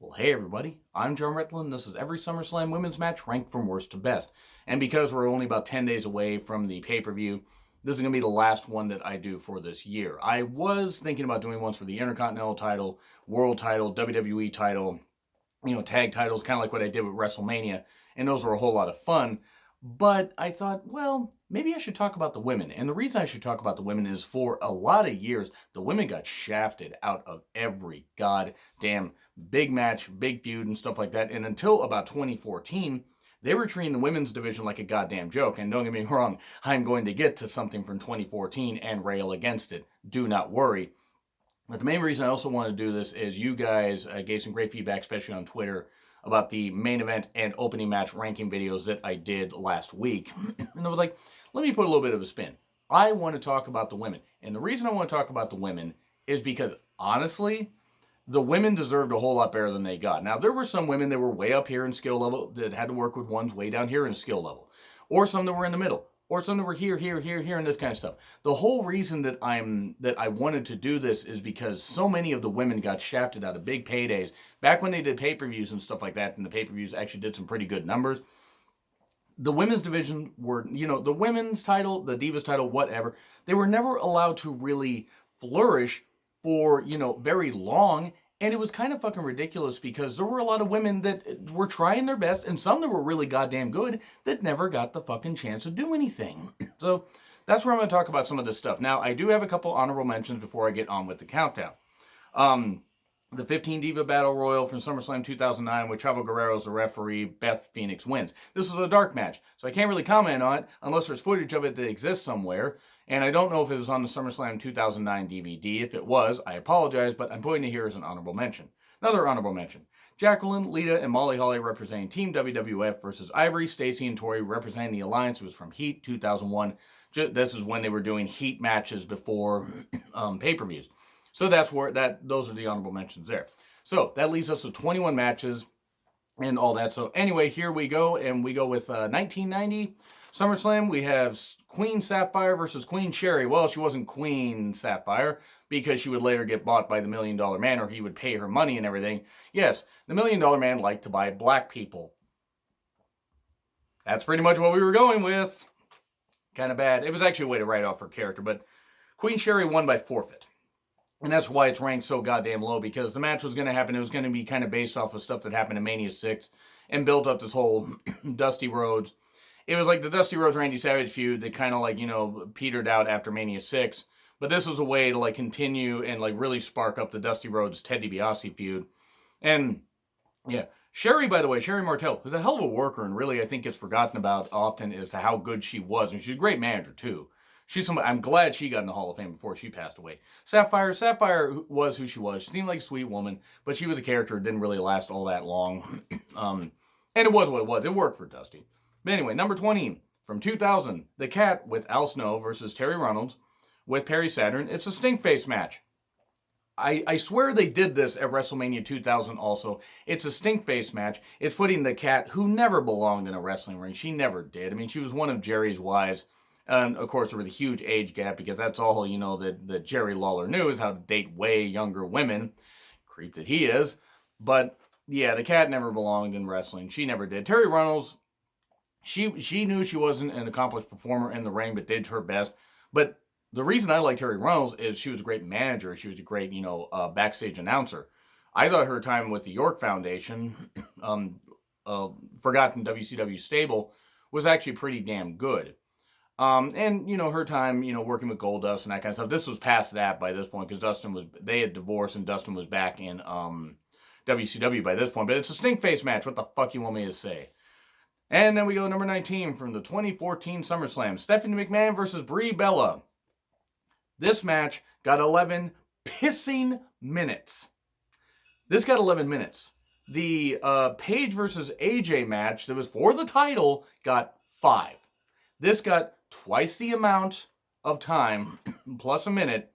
Well, hey everybody, I'm John Retlin. This is every SummerSlam women's match ranked from worst to best. And because we're only about 10 days away from the pay-per-view, this is going to be the last one that I do for this year. I was thinking about doing ones for the Intercontinental title, World title, WWE title, tag titles, kind of like what I did with WrestleMania, and those were a whole lot of fun. But I thought, well, maybe I should talk about the women. And the reason I should talk about the women is for a lot of years, the women got shafted out of every goddamn big match, big feud, and stuff like that. And until about 2014, they were treating the women's division like a goddamn joke. And don't get me wrong, I'm going to get to something from 2014 and rail against it. Do not worry. But the main reason I also want to do this is you guys gave some great feedback, especially on Twitter, about the main event and opening match ranking videos that I did last week. And I was like, let me put a little bit of a spin. I want to talk about the women. And the reason I want to talk about the women is because, honestly, the women deserved a whole lot better than they got. Now, there were some women that were way up here in skill level that had to work with ones way down here in skill level. Or some that were in the middle. Or some that were here, and this kind of stuff. The whole reason that I wanted to do this is because so many of the women got shafted out of big paydays. Back when they did pay-per-views and stuff like that, and the pay-per-views actually did some pretty good numbers. The women's division were, the women's title, the Divas title, whatever, they were never allowed to really flourish for, very long. And it was kind of fucking ridiculous because there were a lot of women that were trying their best and some that were really goddamn good that never got the fucking chance to do anything. So that's where I'm going to talk about some of this stuff. Now, I do have a couple honorable mentions before I get on with the countdown. The 15 Diva Battle Royal from SummerSlam 2009 with Chavo Guerrero as the referee, Beth Phoenix wins. This was a dark match, so I can't really comment on it unless there's footage of it that exists somewhere. And I don't know if it was on the SummerSlam 2009 DVD. If it was, I apologize, but I'm putting it here as an honorable mention. Another honorable mention. Jacqueline, Lita, and Molly Holly representing Team WWF versus Ivory, Stacy, and Tori representing the Alliance. It was from Heat 2001. This is when they were doing Heat matches before pay-per-views. So those are the honorable mentions there. So that leaves us with 21 matches and all that. So anyway, here we go, and we go with 1990 SummerSlam. We have Queen Sapphire versus Queen Sherry. Well, she wasn't Queen Sapphire because she would later get bought by the $1 Million Man, or he would pay her money and everything. Yes, the $1 Million Man liked to buy black people. That's pretty much what we were going with. Kind of bad. It was actually a way to write off her character, but Queen Sherry won by forfeit. And that's why it's ranked so goddamn low, because the match was going to happen. It was going to be kind of based off of stuff that happened in Mania 6 and built up this whole Dusty Rhodes. It was like the Dusty Rhodes-Randy Savage feud that kind of petered out after Mania 6. But this was a way to continue and really spark up the Dusty Rhodes-Ted DiBiase feud. And yeah, Sherry, by the way, Sherry Martel, was a hell of a worker, and really I think gets forgotten about often as to how good she was. And she's a great manager too. I'm glad she got in the Hall of Fame before she passed away. Sapphire was who she was. She seemed like a sweet woman, but she was a character that didn't really last all that long. And it was what it was. It worked for Dusty. But anyway, number 20 from 2000, The Cat with Al Snow versus Terry Reynolds with Perry Saturn. It's a stink face match. I swear they did this at WrestleMania 2000 also. It's a stink face match. It's putting the Cat, who never belonged in a wrestling ring. She never did. I mean, she was one of Jerry's wives. And, of course, there was a huge age gap because that's all, that Jerry Lawler knew is how to date way younger women. Creep that he is. But, yeah, the Cat never belonged in wrestling. She never did. Terry Reynolds, she knew she wasn't an accomplished performer in the ring, but did her best. But the reason I like Terry Reynolds is she was a great manager. She was a great, backstage announcer. I thought her time with the York Foundation, forgotten WCW stable, was actually pretty damn good. And, her time, working with Goldust and that kind of stuff. This was past that by this point because they had divorced and Dustin was back in WCW by this point. But it's a stink face match. What the fuck you want me to say? And then we go to number 19 from the 2014 SummerSlam. Stephanie McMahon versus Brie Bella. This match got 11 pissing minutes. This got 11 minutes. The Paige versus AJ match that was for the title got 5. This got twice the amount of time, plus a minute,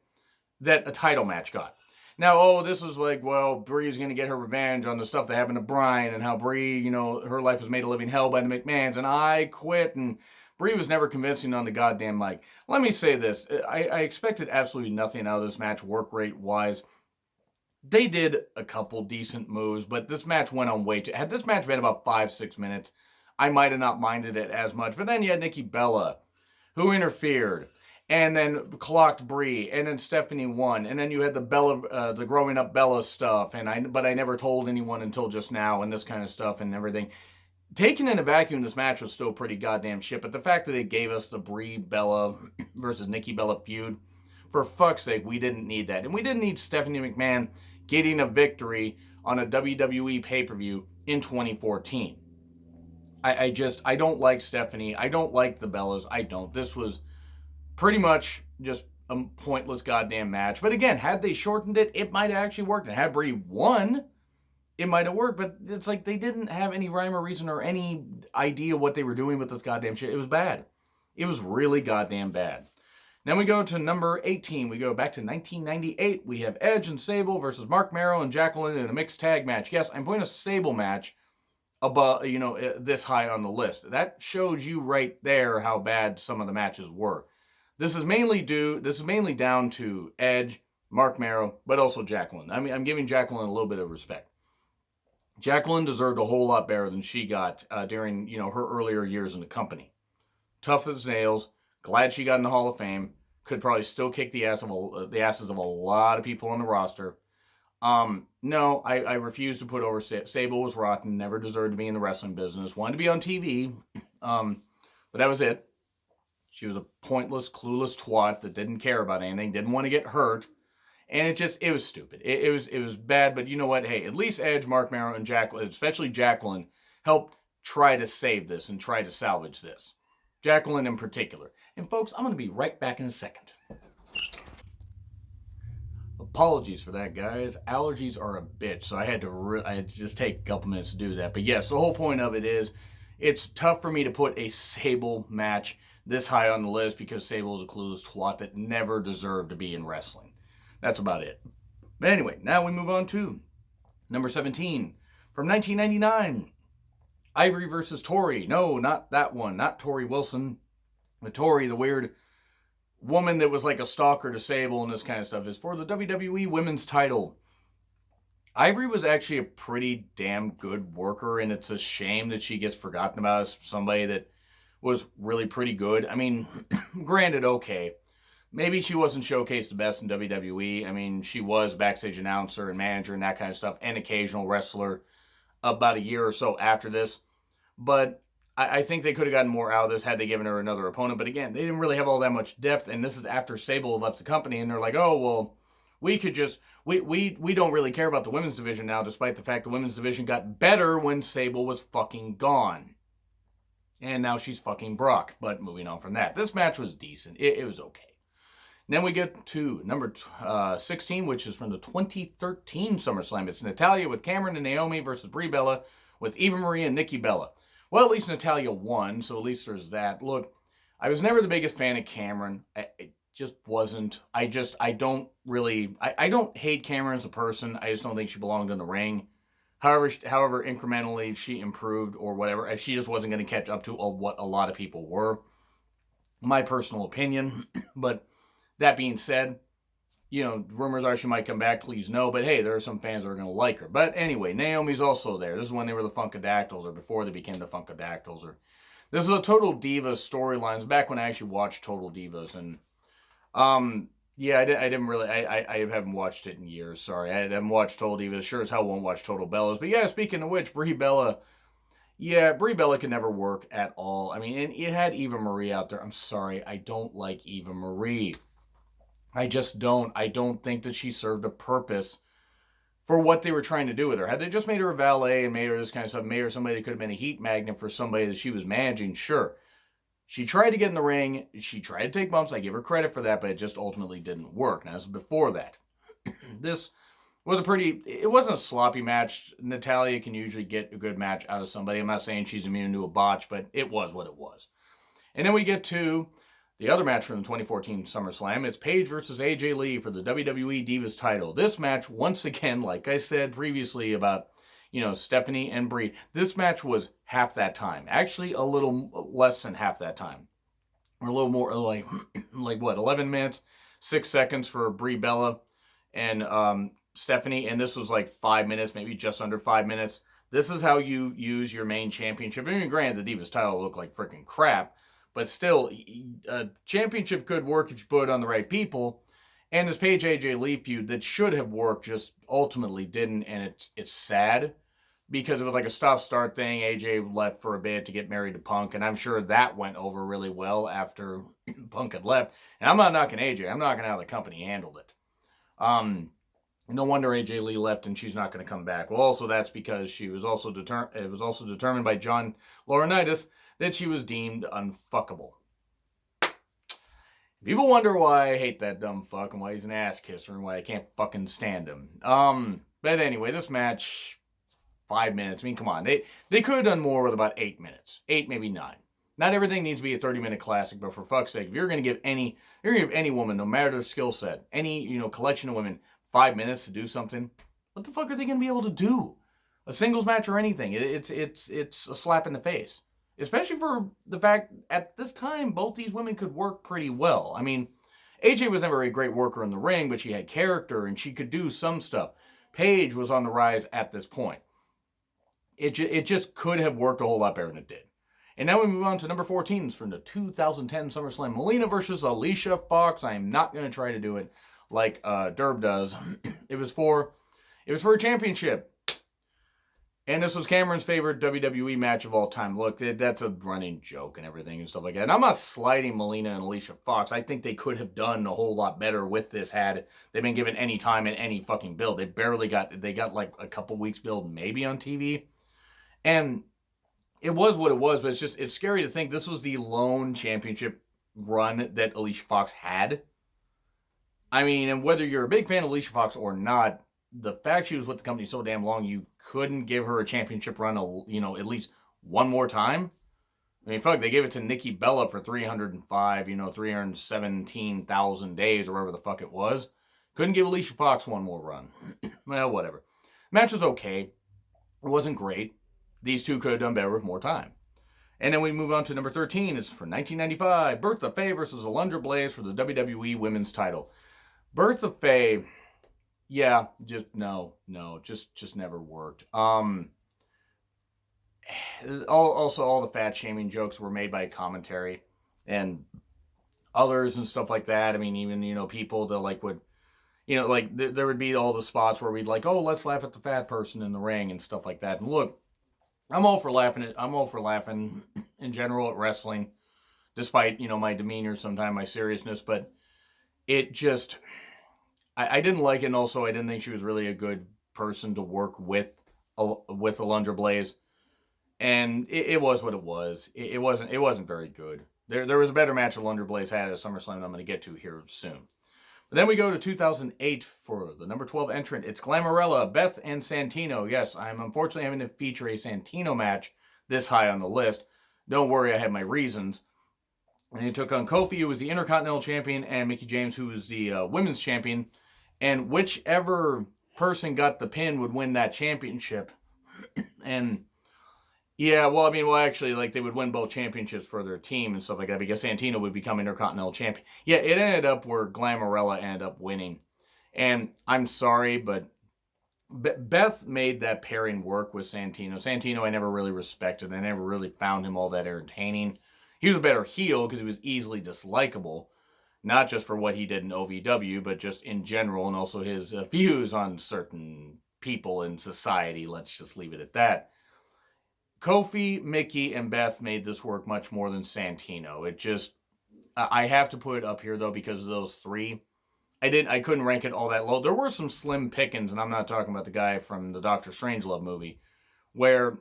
that a title match got. Now, this was Brie's going to get her revenge on the stuff that happened to Bryan and how Brie, her life was made a living hell by the McMahons, and I quit, and Brie was never convincing on the goddamn mic. Let me say this. I expected absolutely nothing out of this match, work rate-wise. they did a couple decent moves, but this match went on way too. Had this match been about 5-6 minutes, I might have not minded it as much. But then you had Nikki Bella, who interfered, and then clocked Brie, and then Stephanie won, and then you had the Bella, the growing up Bella stuff, but I never told anyone until just now, and this kind of stuff and everything. Taken in a vacuum, this match was still pretty goddamn shit. But the fact that they gave us the Brie Bella versus Nikki Bella feud, for fuck's sake, we didn't need that, and we didn't need Stephanie McMahon getting a victory on a WWE pay-per-view in 2014. I don't like Stephanie. I don't like the Bellas. I don't. This was pretty much just a pointless goddamn match. But again, had they shortened it, it might have actually worked. And had Brie won, it might have worked. But it's like they didn't have any rhyme or reason or any idea what they were doing with this goddamn shit. It was bad. It was really goddamn bad. Then we go to number 18. We go back to 1998. We have Edge and Sable versus Mark Merrow and Jacqueline in a mixed tag match. Yes, I'm putting a Sable match above, this high on the list. That shows you right there how bad some of the matches were. This is mainly down to Edge, Mark Merrow, but also Jacqueline. I mean, I'm giving Jacqueline a little bit of respect. Jacqueline deserved a whole lot better than she got during, her earlier years in the company. Tough as nails. Glad she got in the Hall of Fame. Could probably still kick the asses of a lot of people on the roster. No, I refuse to put over Sable. Was rotten. Never deserved to be in the wrestling business. Wanted to be on TV. But that was it. She was a pointless, clueless twat that didn't care about anything. Didn't want to get hurt. And it was stupid. It was bad. But you know what? Hey, at least Edge, Mark Merrow, and Jacqueline, especially Jacqueline, helped try to save this and try to salvage this. Jacqueline in particular. And folks, I'm going to be right back in a second. Apologies for that, guys. Allergies are a bitch, so I had to just take a couple minutes to do that. But yes, the whole point of it is, it's tough for me to put a Sable match this high on the list because Sable is a clueless twat that never deserved to be in wrestling. That's about it. But anyway, now we move on to number 17 from 1999. Ivory versus Tori. No, not that one. Not Tori Wilson. But Tori, the weird woman that was like a stalker to Sable and this kind of stuff, is for the WWE Women's title. Ivory was actually a pretty damn good worker, and it's a shame that she gets forgotten about as somebody that was really pretty good. I mean, granted, okay, maybe she wasn't showcased the best in WWE. I mean, she was backstage announcer and manager and that kind of stuff, and occasional wrestler about a year or so after this. But I think they could have gotten more out of this had they given her another opponent. But again, they didn't really have all that much depth. And this is after Sable left the company. And they're like, oh, well, we could just, we don't really care about the women's division now, despite the fact the women's division got better when Sable was fucking gone. And now she's fucking Brock. But moving on from that, this match was decent. It was okay. Then we get to number 16, which is from the 2013 SummerSlam. It's Natalya with Cameron and Naomi versus Brie Bella with Eva Marie and Nikki Bella. Well, at least Natalya won, so at least there's that. Look, I was never the biggest fan of Cameron. It just wasn't. I don't hate Cameron as a person. I just don't think she belonged in the ring. However, incrementally she improved or whatever, she just wasn't going to catch up to what a lot of people were. My personal opinion. But that being said, rumors are she might come back. Please no. But hey, there are some fans that are going to like her. But anyway, Naomi's also there. This is when they were the Funkadactyls, or before they became the Funkadactyls. This is a Total Divas storyline. Back when I actually watched Total Divas, and yeah, I didn't really. I haven't watched it in years. Sorry, I haven't watched Total Divas. Sure as hell won't watch Total Bellas. But yeah, speaking of which, Brie Bella. Yeah, Brie Bella can never work at all. I mean, and it had Eva Marie out there. I'm sorry, I don't like Eva Marie. I just don't. I don't think that she served a purpose for what they were trying to do with her. Had they just made her a valet and made her this kind of stuff, made her somebody that could have been a heat magnet for somebody that she was managing, sure. She tried to get in the ring. She tried to take bumps. I give her credit for that, but it just ultimately didn't work. Now, this was before that. This was it wasn't a sloppy match. Natalya can usually get a good match out of somebody. I'm not saying she's immune to a botch, but it was what it was. And then we get to the other match from the 2014 SummerSlam. It's Paige versus AJ Lee for the WWE Divas title. This match, once again, like I said previously about, Stephanie and Brie, this match was half that time. Actually, a little less than half that time. Or a little more, like what, 11 minutes, 6 seconds for Brie Bella, and Stephanie, and this was like 5 minutes, maybe just under 5 minutes. This is how you use your main championship. I mean, granted, the Divas title looked like freaking crap, but still, a championship could work if you put it on the right people. And this Paige AJ Lee feud that should have worked just ultimately didn't, and it's sad because it was like a stop-start thing. AJ left for a bit to get married to Punk, and I'm sure that went over really well after Punk had left. And I'm not knocking AJ. I'm knocking how the company handled it. No wonder AJ Lee left and she's not going to come back. Well, also that's because she was also it was also determined by John Laurinaitis that she was deemed unfuckable. People wonder why I hate that dumb fuck and why he's an ass kisser and why I can't fucking stand him. But anyway, this match, 5 minutes. I mean, come on. They could have done more with about 8 minutes. 8, maybe 9. Not everything needs to be a 30-minute classic, but for fuck's sake, if you're going to give any woman, no matter their skill set, any, collection of women, 5 minutes to do something, what the fuck are they going to be able to do? A singles match or anything. It's a slap in the face. Especially for the fact, at this time, both these women could work pretty well. I mean, AJ was never a great worker in the ring, but she had character and she could do some stuff. Paige was on the rise at this point. It just could have worked a whole lot better than it did. And now we move on to number 14 from the 2010 SummerSlam. Melina versus Alicia Fox. I am not going to try to do it like Derb does. It was for a championship. And this was Cameron's favorite WWE match of all time. Look, that's a running joke and everything and stuff like that. And I'm not slighting Melina and Alicia Fox. I think they could have done a whole lot better with this had they been given any time and any fucking build. They got like a couple weeks build maybe on TV. And it was what it was, but it's scary to think this was the lone championship run that Alicia Fox had. I mean, and whether you're a big fan of Alicia Fox or not, the fact she was with the company so damn long, you couldn't give her a championship run, at least one more time. I mean, fuck, they gave it to Nikki Bella for 305, 317,000 days or whatever the fuck it was. Couldn't give Alicia Fox one more run. Well, whatever. Match was okay. It wasn't great. These two could have done better with more time. And then we move on to number 13. It's for 1995. Bertha Faye versus Alundra Blaze for the WWE Women's title. Bertha Faye... yeah, just never worked. Also, all the fat shaming jokes were made by commentary and others and stuff like that. I mean, even, people that would, there would be all the spots where we'd oh, let's laugh at the fat person in the ring and stuff like that. And look, I'm all for laughing in general at wrestling, despite, my demeanor, sometimes my seriousness, but it just... I didn't like it, and also I didn't think she was really a good person to work with Alundra Blaze. And it was what it was. It wasn't very good. There was a better match Alundra Blaze had at SummerSlam that I'm going to get to here soon. But then we go to 2008 for the number 12 entrant. It's Glamorella, Beth, and Santino. Yes, I'm unfortunately having to feature a Santino match this high on the list. Don't worry, I have my reasons. And he took on Kofi, who was the Intercontinental Champion, and Mickie James, who was the Women's Champion. And whichever person got the pin would win that championship. And, yeah, actually, they would win both championships for their team and stuff like that because Santino would become Intercontinental Champion. Yeah, it ended up where Glamorella ended up winning. And I'm sorry, but Beth made that pairing work with Santino. Santino I never really respected. I never really found him all that entertaining. He was a better heel because he was easily dislikable. Not just for what he did in OVW, but just in general, and also his views on certain people in society. Let's just leave it at that. Kofi, Mickie, and Beth made this work much more than Santino. I have to put it up here, though, because of those three. I couldn't rank it all that low. There were some slim pickings, and I'm not talking about the guy from the Dr. Strangelove movie, where,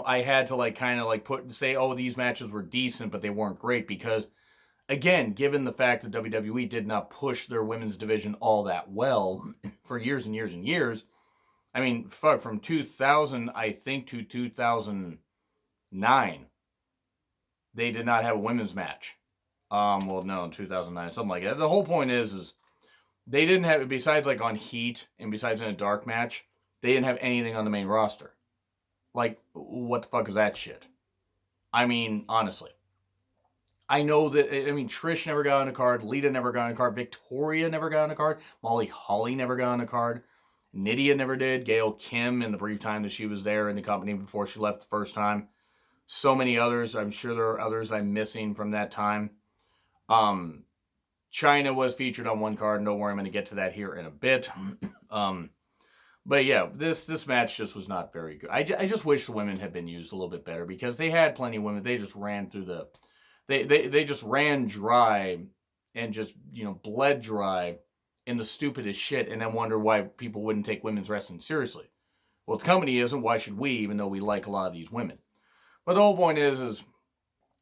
I had to, say, oh, these matches were decent, but they weren't great, because... again, given the fact that WWE did not push their women's division all that well for years and years and years, I mean, from 2000, I think, to 2009, they did not have a women's match. In 2009, something like that. The whole point is they didn't have, besides on Heat and besides in a dark match, they didn't have anything on the main roster. What the fuck is that shit? I mean, honestly. I know that, I mean, Trish never got on a card. Lita never got on a card. Victoria never got on a card. Molly Holly never got on a card. Nydia never did. Gail Kim in the brief time that she was there in the company before she left the first time. So many others. I'm sure there are others I'm missing from that time. China was featured on one card. Don't worry, I'm going to get to that here in a bit. But yeah, this match just was not very good. I just wish the women had been used a little bit better because they had plenty of women. They just ran through the... They just ran dry and just, bled dry in the stupidest shit and then wonder why people wouldn't take women's wrestling seriously. Well, the company isn't. Why should we, even though we like a lot of these women? But the whole point is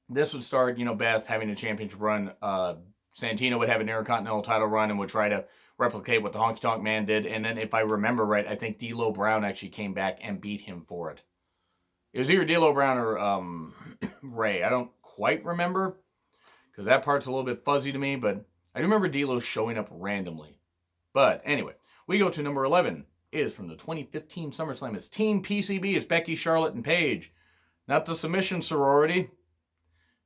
this would start, Beth having a championship run. Santino would have an Intercontinental title run and would try to replicate what the Honky Tonk Man did. And then, if I remember right, I think D'Lo Brown actually came back and beat him for it. It was either D'Lo Brown or Ray. I don't quite remember because that part's a little bit fuzzy to me, but I do remember D'Lo showing up randomly. But anyway, we go to number 11. It is from the 2015 SummerSlam. It's Team PCB. It's Becky, Charlotte, and Paige. Not the submission sorority.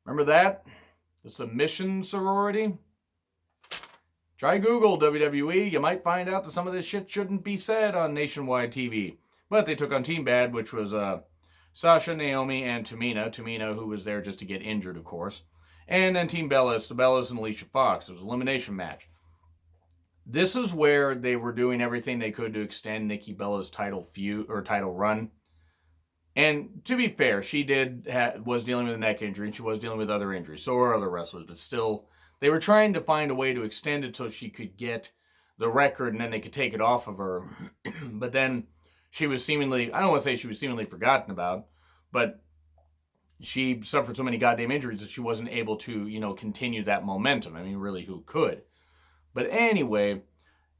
Remember that? The submission sorority? Try Google WWE. You might find out that some of this shit shouldn't be said on nationwide TV. But they took on Team Bad, which was Sasha, Naomi, and Tamina. Tamina, who was there just to get injured, of course. And then Team Bella. It's the Bellas and Alicia Fox. It was an elimination match. This is where they were doing everything they could to extend Nikki Bella's title run. And to be fair, she was dealing with a neck injury, and she was dealing with other injuries. So were other wrestlers, but still, they were trying to find a way to extend it so she could get the record, and then they could take it off of her. But then she was seemingly, I don't want to say she was seemingly forgotten about, but she suffered so many goddamn injuries that she wasn't able to, continue that momentum. I mean, really, who could? But anyway,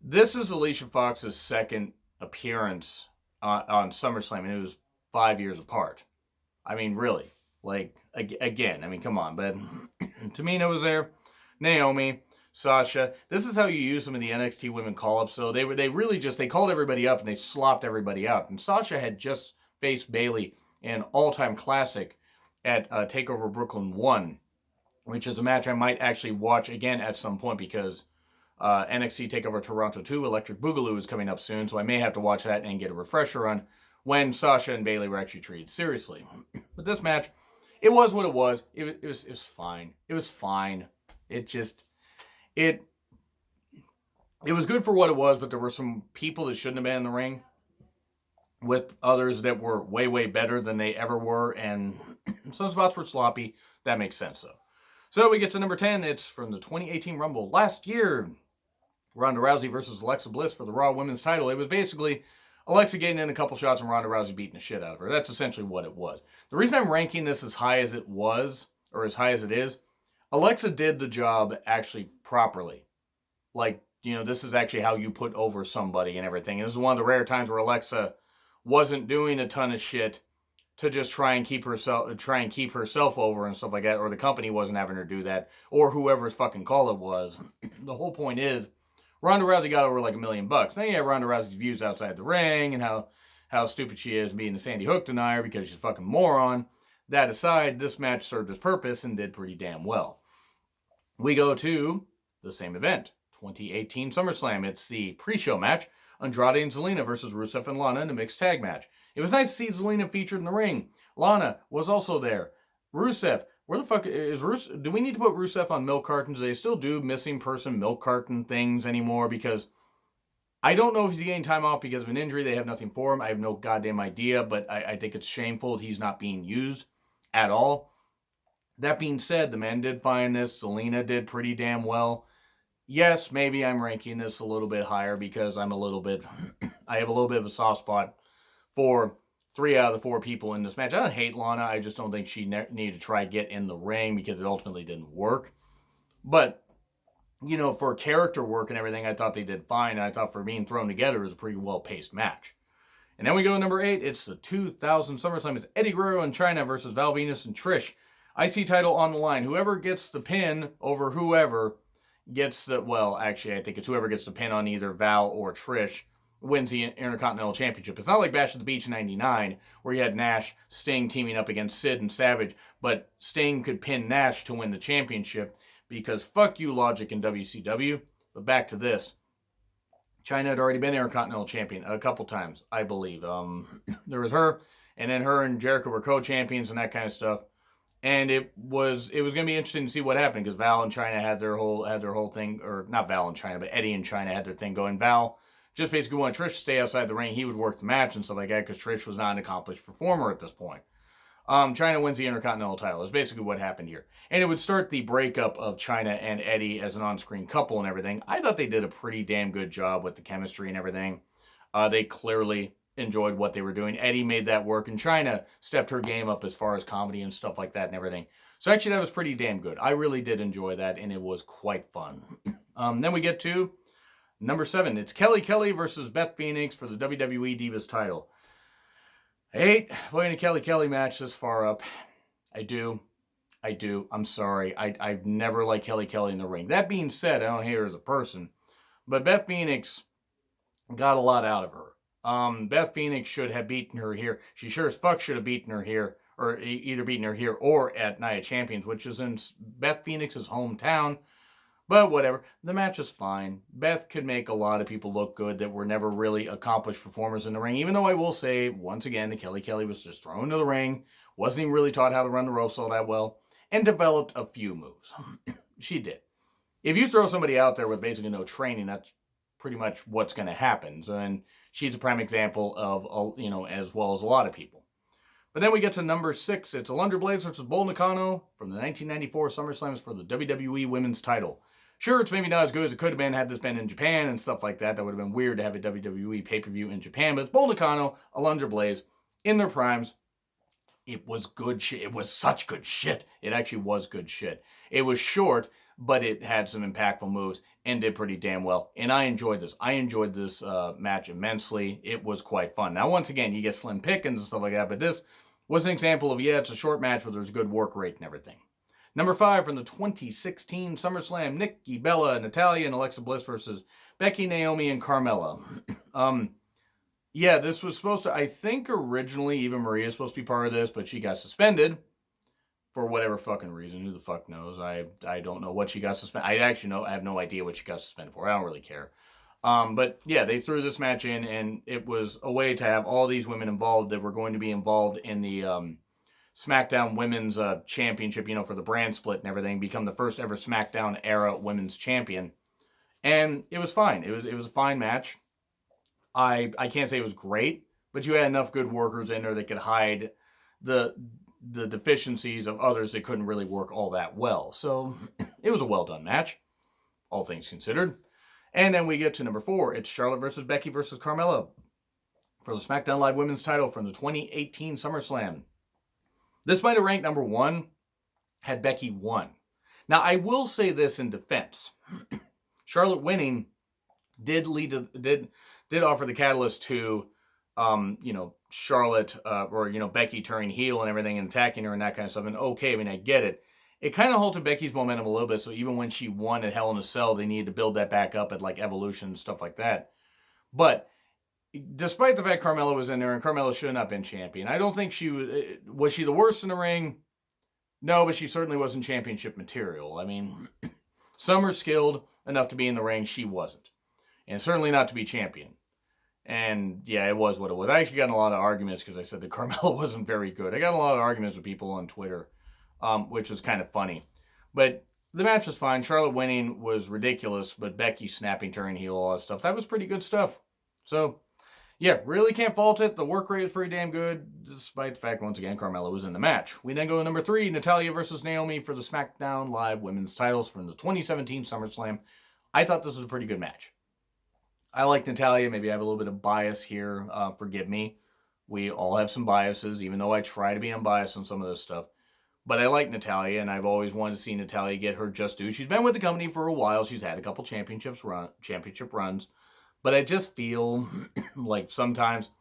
this is Alicia Fox's second appearance on SummerSlam, and it was 5 years apart. I mean, really. Again, come on. But Tamina was there. Naomi, Sasha. This is how you use some of the NXT women call-ups. So they called everybody up and they slopped everybody out. And Sasha had just faced Bayley in all-time classic at TakeOver Brooklyn 1, which is a match I might actually watch again at some point because NXT TakeOver Toronto 2, Electric Boogaloo is coming up soon. So I may have to watch that and get a refresher on when Sasha and Bayley were actually treated seriously. But this match, it was what it was. It was fine. It was fine. It was good for what it was, but there were some people that shouldn't have been in the ring with others that were way, way better than they ever were, and some spots were sloppy. That makes sense, though. So we get to number 10. It's from the 2018 Rumble last year. Ronda Rousey versus Alexa Bliss for the Raw Women's title. It was basically Alexa getting in a couple shots and Ronda Rousey beating the shit out of her. That's essentially what it was. The reason I'm ranking this as high as it was, or as high as it is, Alexa did the job actually properly. This is actually how you put over somebody and everything. And this is one of the rare times where Alexa wasn't doing a ton of shit to just try and keep herself over and stuff like that, or the company wasn't having her do that, or whoever's fucking call it was. The whole point is, Ronda Rousey got over like $1 million. Now you have Ronda Rousey's views outside the ring and how stupid she is being a Sandy Hook denier because she's a fucking moron. That aside, this match served its purpose and did pretty damn well. We go to the same event, 2018 SummerSlam. It's the pre-show match, Andrade and Zelina versus Rusev and Lana in a mixed tag match. It was nice to see Zelina featured in the ring. Lana was also there. Rusev, where the fuck is Rusev? Do we need to put Rusev on milk cartons? Do they still do missing person milk carton things anymore? Because I don't know if he's getting time off because of an injury. They have nothing for him. I have no goddamn idea, but I think it's shameful that he's not being used at all. That being said, the man did find this. Zelina did pretty damn well. Yes, maybe I'm ranking this a little bit higher because I have a little bit of a soft spot for 3 out of the 4 people in this match. I don't hate Lana. I just don't think she needed to try to get in the ring because it ultimately didn't work. But, for character work and everything, I thought they did fine. And I thought for being thrown together, it was a pretty well-paced match. And then we go to number 8. It's the 2000 SummerSlam. It's Eddie Guerrero and Chyna versus Val Venus and Trish. IC title on the line. Whoever gets the pin over whoever gets the... Well, actually, I think it's whoever gets the pin on either Val or Trish wins the Intercontinental Championship. It's not like Bash at the Beach in 99, where you had Nash, Sting teaming up against Sid and Savage, but Sting could pin Nash to win the championship, because fuck you, Logic and WCW. But back to this. China had already been Intercontinental Champion a couple times, I believe. There was her, and then her and Jericho were co-champions and that kind of stuff. And it was going to be interesting to see what happened, because Val and China had their whole thing, or not Val and China, but Eddie and China had their thing going. Val just basically wanted Trish to stay outside the ring. He would work the match and stuff like that, because Trish was not an accomplished performer at this point. China wins the Intercontinental title. That's basically what happened here. And it would start the breakup of China and Eddie as an on-screen couple and everything. I thought they did a pretty damn good job with the chemistry and everything. They clearly enjoyed what they were doing. Eddie made that work, and China stepped her game up as far as comedy and stuff like that and everything. So actually that was pretty damn good. I really did enjoy that, and it was quite fun. Then we get to number 7. It's Kelly Kelly versus Beth Phoenix for the WWE Divas title. I hate playing a Kelly Kelly match this far up. I do. I'm sorry. I've never liked Kelly Kelly in the ring. That being said, I don't hate her as a person. But Beth Phoenix got a lot out of her. Beth Phoenix should have beaten her here. She sure as fuck should have beaten her here. Or either beaten her here or at Night of Champions, which is in Beth Phoenix's hometown. But whatever. The match is fine. Beth could make a lot of people look good that were never really accomplished performers in the ring. Even though I will say, once again, that Kelly Kelly was just thrown into the ring. Wasn't even really taught how to run the ropes all that well. And developed a few moves. She did. If you throw somebody out there with basically no training, that's pretty much what's going to happen. So, and she's a prime example of, as well as a lot of people. But then we get to number 6. It's Alundra Blaze versus Bull Nakano from the 1994 SummerSlams for the WWE Women's title. Sure, it's maybe not as good as it could have been had this been in Japan and stuff like that. That would have been weird to have a WWE pay-per-view in Japan. But it's Bull Nakano, Alundra Blaze, in their primes. It was good shit. It was such good shit. It actually was good shit. It was short, but it had some impactful moves and did pretty damn well. And I enjoyed this. I enjoyed this match immensely. It was quite fun. Now, once again, you get slim pickings and stuff like that, but this was an example of, it's a short match, but there's good work rate and everything. Number 5 from the 2016 SummerSlam, Nikki Bella, Natalya, and Alexa Bliss versus Becky, Naomi, and Carmella. This was supposed to, I think originally Eva Marie is supposed to be part of this, but she got suspended for whatever fucking reason. Who the fuck knows? I don't know what she got suspended. I have no idea what she got suspended for. I don't really care. But yeah, they threw this match in, and it was a way to have all these women involved that were going to be involved in the SmackDown Women's Championship, for the brand split and everything, become the first ever SmackDown era Women's Champion. And it was fine. It was a fine match. I can't say it was great, but you had enough good workers in there that could hide the deficiencies of others that couldn't really work all that well. So it was a well done match, all things considered. And then we get to number 4. It's Charlotte versus Becky versus Carmella for the SmackDown Live Women's title from the 2018 SummerSlam. This might have ranked number 1 had Becky won. Now, I will say this in defense. Charlotte winning did offer the catalyst to, Charlotte or Becky turning heel and everything and attacking her and that kind of stuff. And okay, I mean, I get it. It kind of halted Becky's momentum a little bit. So even when she won at Hell in a Cell, they needed to build that back up at like Evolution and stuff like that. But despite the fact Carmella was in there, and Carmella should not have been champion, I don't think she was she the worst in the ring? No, but she certainly wasn't championship material. I mean, some are skilled enough to be in the ring. She wasn't. And certainly not to be champion. And yeah, it was what it was. I actually got in a lot of arguments because I said that Carmella wasn't very good. I got a lot of arguments with people on Twitter, which was kind of funny. But the match was fine. Charlotte winning was ridiculous, but Becky snapping, turning heel, all that stuff, that was pretty good stuff. So, yeah, really can't fault it. The work rate is pretty damn good, despite the fact, once again, Carmella was in the match. We then go to number 3, Natalya versus Naomi for the SmackDown Live Women's titles from the 2017 SummerSlam. I thought this was a pretty good match. I like Natalya. Maybe I have a little bit of bias here. Forgive me. We all have some biases, even though I try to be unbiased on some of this stuff. But I like Natalya, and I've always wanted to see Natalya get her just due. She's been with the company for a while. She's had a couple championship runs. But I just feel like sometimes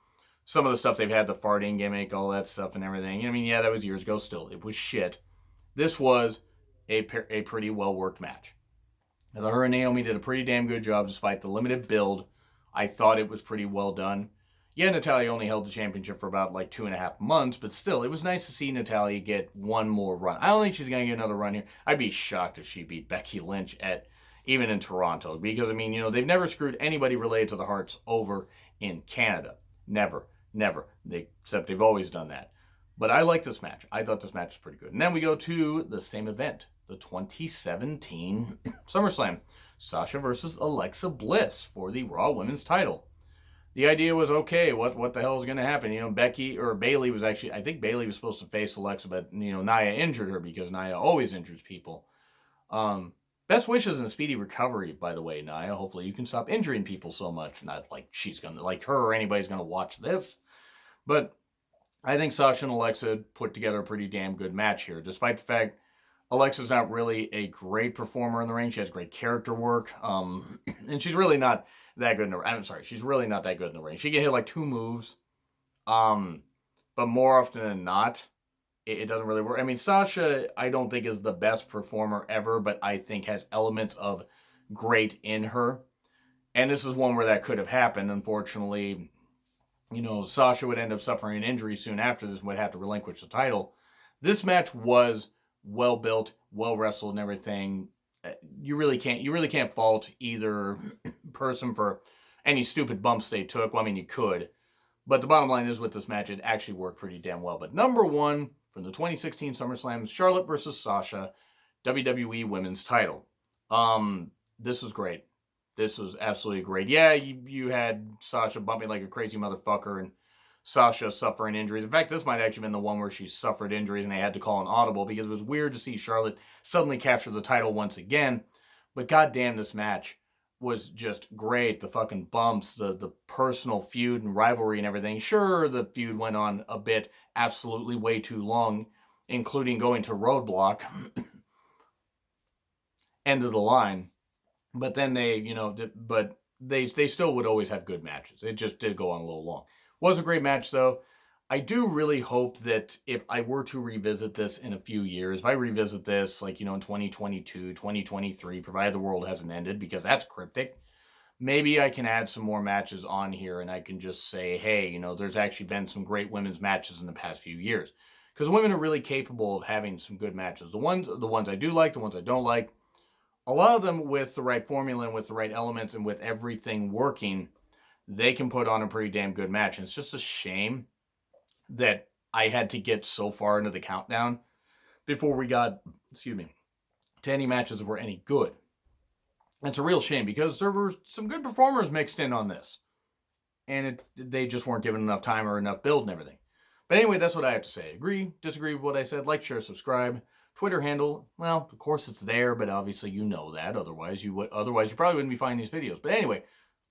some of the stuff they've had, the farting gimmick, all that stuff and everything. I mean, yeah, that was years ago still. It was shit. This was a pretty well-worked match. Now, her and Naomi did a pretty damn good job despite the limited build. I thought it was pretty well done. Yeah, Natalya only held the championship for about like 2.5 months, but still, it was nice to see Natalya get one more run. I don't think she's going to get another run here. I'd be shocked if she beat Becky Lynch even in Toronto, because, I mean, they've never screwed anybody related to the Hearts over in Canada. Never. Except they've always done that. But I like this match. I thought this match was pretty good. And then we go to the same event, the 2017 SummerSlam. Sasha versus Alexa Bliss for the Raw Women's title. The idea was, okay, what the hell is going to happen? Becky or Bayley was actually, I think Bayley was supposed to face Alexa, but, Nia injured her because Nia always injures people. Best wishes and a speedy recovery, by the way, Nia. Hopefully you can stop injuring people so much. Not like she's going to, like her or anybody's going to watch this. But I think Sasha and Alexa put together a pretty damn good match here, despite the fact Alexa's not really a great performer in the ring. She has great character work. And she's really not that good in the ring. I'm sorry, she's really not that good in the ring. She can hit like 2 moves. But more often than not, it doesn't really work. I mean, Sasha, I don't think is the best performer ever, but I think has elements of great in her. And this is one where that could have happened. Unfortunately, Sasha would end up suffering an injury soon after this and would have to relinquish the title. This match was well built, well wrestled, and everything. You really can't fault either person for any stupid bumps they took. Well, I mean, you could, but the bottom line is with this match, it actually worked pretty damn well. But number one from the 2016 SummerSlam, Charlotte versus Sasha, WWE Women's title. This was great. This was absolutely great. Yeah, you had Sasha bumping like a crazy motherfucker and Sasha suffering injuries. In fact, this might actually have been the one where she suffered injuries and they had to call an audible because it was weird to see Charlotte suddenly capture the title once again. But goddamn, this match was just great. The fucking bumps, the personal feud and rivalry and everything. Sure, the feud went on a bit, absolutely way too long, including going to Roadblock. End of the line. But then they still would always have good matches. It just did go on a little long. Was a great match, though. I do really hope that if I were to revisit this in a few years, if I revisit this, in 2022, 2023, provided the world hasn't ended, because that's cryptic, maybe I can add some more matches on here and I can just say, hey, there's actually been some great women's matches in the past few years. Because women are really capable of having some good matches. The ones I do like, the ones I don't like, a lot of them with the right formula and with the right elements and with everything working, they can put on a pretty damn good match. And it's just a shame that I had to get so far into the countdown before we got, to any matches that were any good. It's a real shame because there were some good performers mixed in on this. And they just weren't given enough time or enough build and everything. But anyway, that's what I have to say. Agree, disagree with what I said, like, share, subscribe. Twitter handle, well, of course it's there, but obviously you know that. Otherwise you probably wouldn't be finding these videos. But anyway,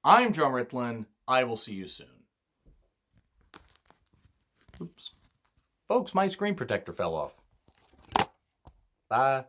I'm John Ritlin. I will see you soon. Oops. Folks, my screen protector fell off. Bye.